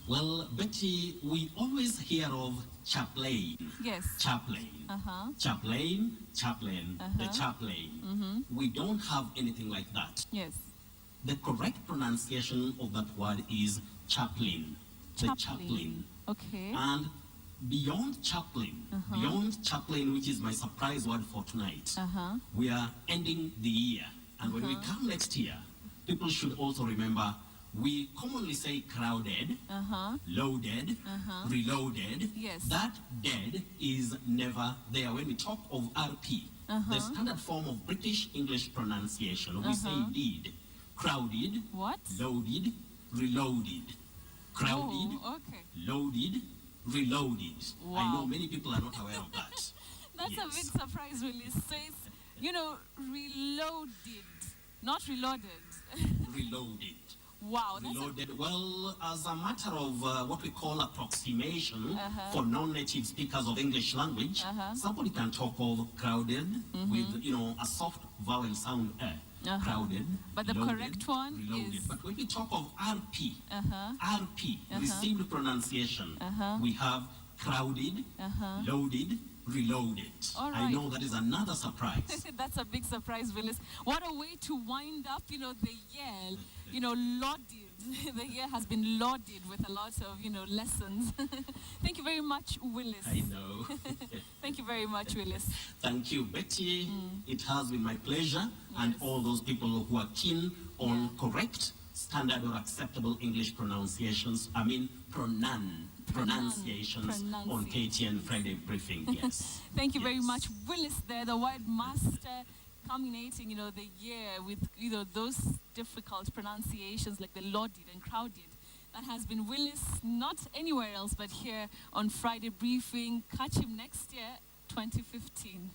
Well, Betty, we always hear of chaplain. Yes. Chaplain. Chaplain, chaplain, the chaplain. We don't have anything like that. Yes. The correct pronunciation of that word is chaplain. The chaplain. Okay. And beyond chaplain, which is my surprise word for tonight, we are ending the year. And when we come next year, people should also remember we commonly say crowded, loaded, reloaded. Yes. That dead is never there. When we talk of RP, the standard form of British English pronunciation, we say did. Crowded, loaded, reloaded. Crowded, loaded, reloaded. Wow. I know many people are not aware of that. That's a big surprise, really. So it's, you know, reloaded, not reloaded. Reloaded. Wow. Reloaded. Well, as a matter of what we call approximation for non-native speakers of English language, somebody can talk of crowded with, you know, a soft vowel sound crowded. But the loaded, correct one reloaded. is... But when we talk of RP, RP, received pronunciation, we have crowded, loaded, reloaded. All right. I know that is another surprise. That's a big surprise, Willis. What a way to wind up, you know, the year, you know, loaded. The year has been loaded with a lot of, you know, lessons. Thank you very much, Willis. I know. Thank you very much, Willis. Thank you, Betty. It has been my pleasure. And all those people who are keen on correct, standard or acceptable English pronunciations, I mean pronunciations on KTN Friday briefing, yes. Thank you very much, Willis there, the word master, culminating, you know, the year with, you know, those difficult pronunciations like the loaded and crowded. That has been Willis, not anywhere else but here on Friday briefing. Catch him next year, 2015.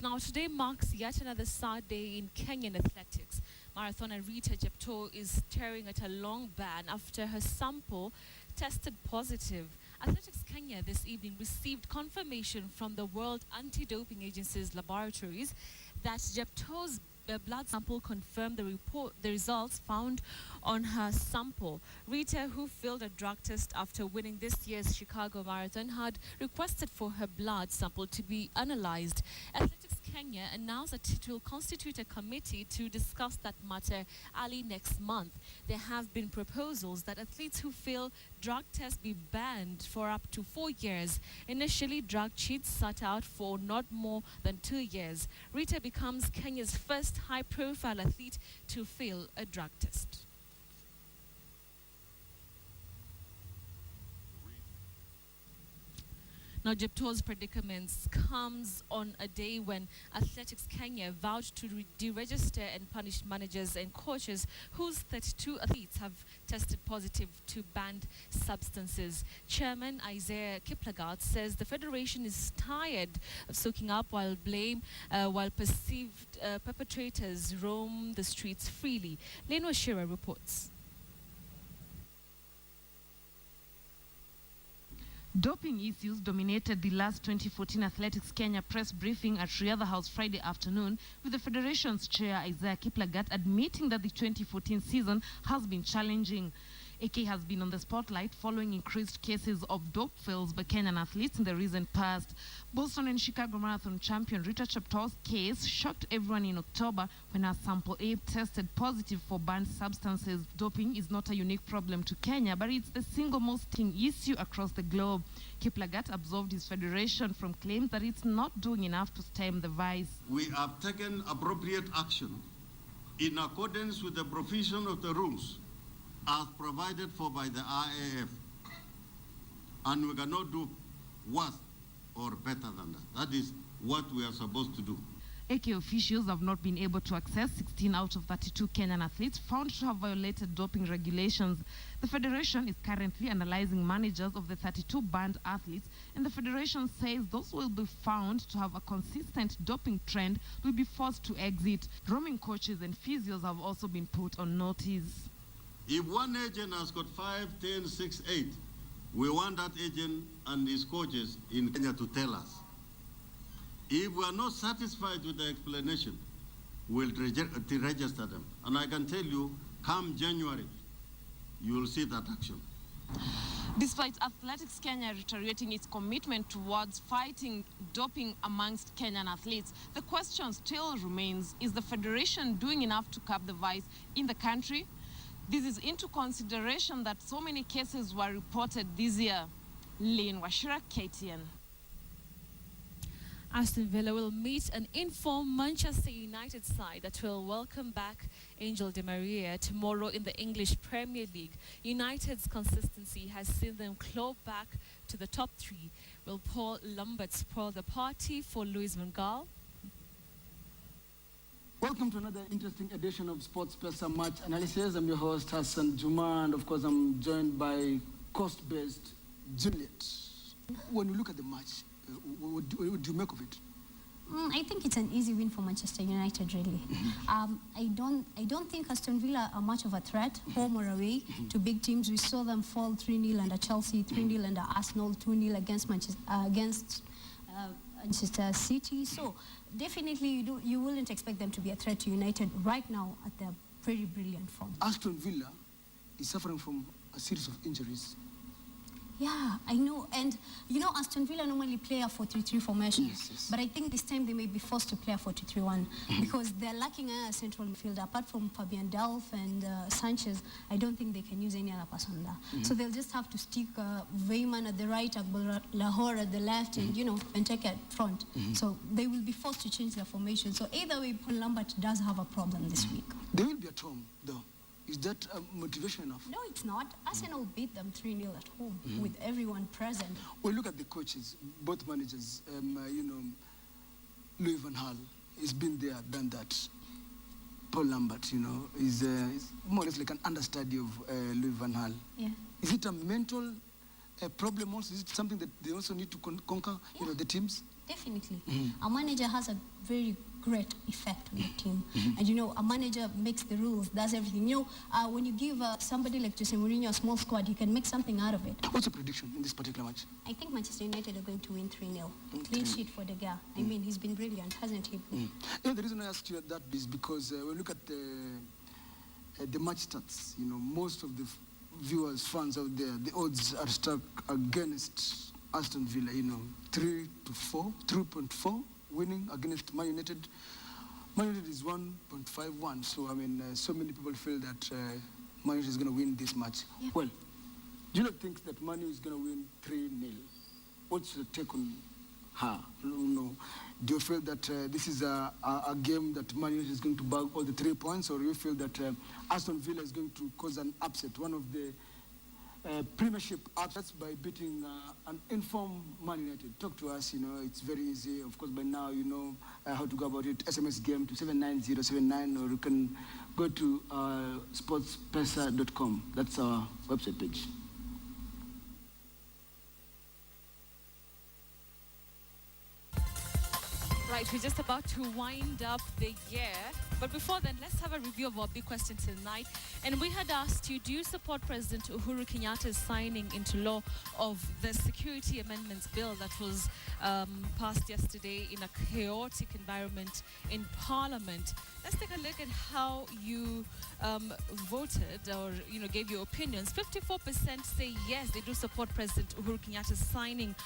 Now, today marks yet another sad day in Kenyan athletics. Marathoner Rita Jepto is staring at a long ban after her sample tested positive. Athletics Kenya this evening received confirmation from the World Anti-Doping Agency's laboratories that Jepto's blood sample confirmed the results found on her sample. Rita, who failed a drug test after winning this year's Chicago Marathon, had requested for her blood sample to be analyzed. Athletics Kenya announced that it will constitute a committee to discuss that matter early next month. There have been proposals that athletes who fail drug tests be banned for up to 4 years. Initially, drug cheats sat out for not more than 2 years. Rita becomes Kenya's first high-profile athlete to fail a drug test. Now, Jepto's predicaments comes on a day when Athletics Kenya vowed to deregister and punish managers and coaches whose 32 athletes have tested positive to banned substances. Chairman Isaiah Kiplagat says the federation is tired of soaking up while perceived perpetrators roam the streets freely. Leno Shira reports. Doping issues dominated the last 2014 Athletics Kenya press briefing at Riadha House Friday afternoon, with the federation's chair Isaiah Kiplagat admitting that the 2014 season has been challenging. AK has been on the spotlight following increased cases of dope fails by Kenyan athletes in the recent past. Boston and Chicago Marathon champion Rita Jepto's case shocked everyone in October when her sample A tested positive for banned substances. Doping is not a unique problem to Kenya, but it's the single most stinging issue across the globe. Kiplagat absolved his federation from claims that it's not doing enough to stem the vice. We have taken appropriate action in accordance with the provision of the rules as provided for by the IAF, and we cannot do worse or better than that. That is what we are supposed to do. AK officials have not been able to access 16 out of 32 Kenyan athletes found to have violated doping regulations. The federation is currently analyzing managers of the 32 banned athletes, and the federation says those will be found to have a consistent doping trend will be forced to exit. Roaming coaches and physios have also been put on notice. If one agent has got 5, 10, 6, 8, we want that agent and his coaches in Kenya to tell us. If we are not satisfied with the explanation, we'll register them. And I can tell you, come January, you will see that action. Despite Athletics Kenya reiterating its commitment towards fighting doping amongst Kenyan athletes, the question still remains, is the federation doing enough to curb the vice in the country? This is into consideration that so many cases were reported this year. Lynn Washira, KTN. Aston Villa will meet an informed Manchester United side that will welcome back Angel Di Maria tomorrow in the English Premier League. United's consistency has seen them claw back to the top 3. Will Paul Lambert spoil the party for Luis van Gaal? Welcome to another interesting edition of Sports Pesa Match Analysis. I'm your host, Hassan Juma, and of course I'm joined by coast-based Juliet. When you look at the match, what do you make of it? I think it's an easy win for Manchester United, really. I don't think Aston Villa are much of a threat, home or away, to big teams. We saw them fall 3-0 under Chelsea, 3-0 under Arsenal, 2-0 against Manchester City. So definitely you wouldn't expect them to be a threat to United right now at their pretty brilliant form. Aston Villa is suffering from a series of injuries. Yeah, I know. And, you know, Aston Villa normally play a 4-3-3 formation. Yes. But I think this time they may be forced to play a 4-2-3-1 because they're lacking a central midfielder. Apart from Fabian Delph and Sanchez, I don't think they can use any other person there. So they'll just have to stick Weyman at the right, Lahore at the left, and, you know, and take at front. So they will be forced to change their formation. So either way, Paul Lambert does have a problem this week. They will be at home, though. Is that motivation enough? No, it's not. Arsenal beat them 3-0 at home with everyone present. Well, look at the coaches, both managers. You know, Louis van Gaal has been there, done that. Paul Lambert, you know, is more or less like an understudy of Louis van Gaal. Yeah. Is it a mental problem also? Is it something that they also need to conquer, you know, the teams? Definitely. A manager has a very great effect on the team. And, you know, a manager makes the rules, does everything. You know, when you give somebody like Jose Mourinho a small squad, you can make something out of it. What's your prediction in this particular match? I think Manchester United are going to win 3-0. Clean sheet for De Gea. I mean, he's been brilliant, hasn't he? Yeah, the reason I asked you that is because when we look at the match stats, you know, most of the viewers, fans out there, the odds are stuck against Aston Villa, you know, 3.4 winning against Man United. Man United is 1.51, so I mean, so many people feel that Man United is going to win this match. Yeah. Well, do you not think that Man United is going to win 3-0? What's your take on her? No. Do you feel that this is a game that Man United is going to bag all the 3 points, or do you feel that Aston Villa is going to cause an upset, one of the Premiership upsets by beating an informed Man United? Talk to us, you know, it's very easy. Of course, by now you know how to go about it. SMS game to 79079, or you can go to sportspesa.com. That's our website page. Right, we're just about to wind up the year. But before then, let's have a review of our big question tonight. And we had asked you, do you support President Uhuru Kenyatta's signing into law of the security amendments bill that was passed yesterday in a chaotic environment in Parliament? Let's take a look at how you voted, or, you know, gave your opinions. 54% say yes, they do support President Uhuru Kenyatta's signing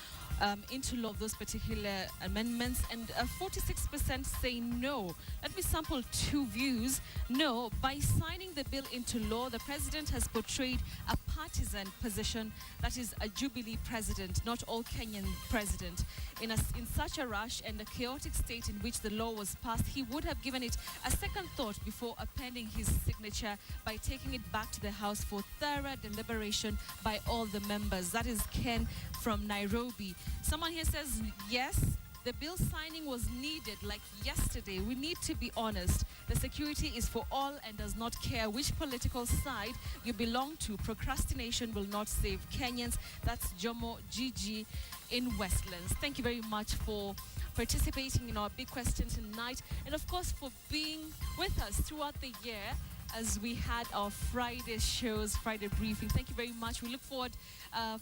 into law of those particular amendments, and 46% say no. Let me sample two views. No, by signing the bill into law, the president has portrayed a partisan position, that is a Jubilee president, not all Kenyan president. In such a rush and a chaotic state in which the law was passed, he would have given it a second thought before appending his signature by taking it back to the House for thorough deliberation by all the members. That is Ken from Nairobi. Someone here says, yes, the bill signing was needed like yesterday. We need to be honest. The security is for all and does not care which political side you belong to. Procrastination will not save Kenyans. That's Jomo Gigi in Westlands. Thank you very much for participating in our big question tonight, and of course for being with us throughout the year as we had our Friday shows, Friday briefing. Thank you very much. We look forward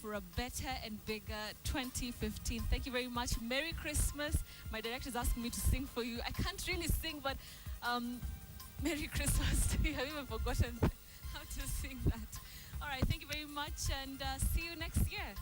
for a better and bigger 2015. Thank you very much. Merry Christmas. My director is asking me to sing for you. I can't really sing, but Merry Christmas to you. I've even forgotten how to sing that. All right, thank you very much, and see you next year.